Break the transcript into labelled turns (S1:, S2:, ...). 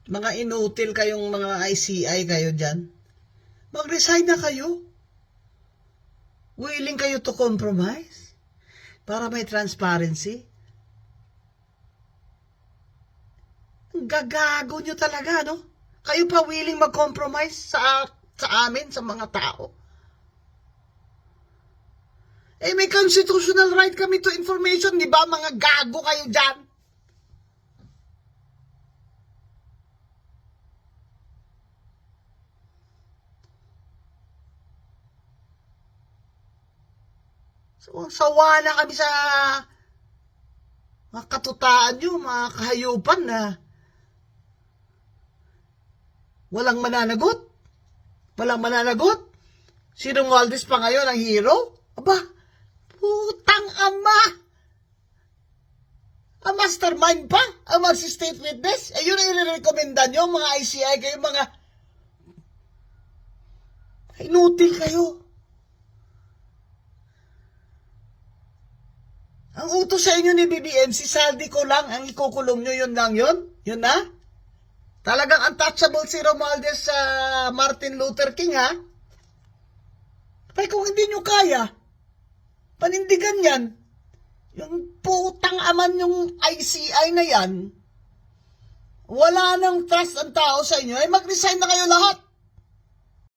S1: Mga inutil kayong mga ICI kayo dyan. Mag-resign na kayo. Willing kayo to compromise para may transparency. Ang gagago nyo talaga, no? Kayo pa willing mag-compromise sa amin, sa mga tao. Eh, may constitutional right kami to information, di ba? Mga gago kayo dyan. So, sawa na kami sa mga katutaan nyo, mga kahayupan na walang mananagot. Walang mananagot. Si Romualdez pa ngayon ang hero? Aba, putang ama! Ang mastermind pa? Ang mag-state witness? Eh, yun ang i-recommenda nyo, mga ICI kayo, mga inutil kayo. Ang utos sa inyo ni BBM, si Saldi ko lang ang ikukulong nyo, yun lang yun? Yun na? Talagang untouchable si Romualdez sa Martin Luther King, ha? Pero kung hindi nyo kaya, panindigan yan. Yung putang aman yung ICI na yan, wala nang trust ang tao sa inyo, ay mag-resign na kayo lahat.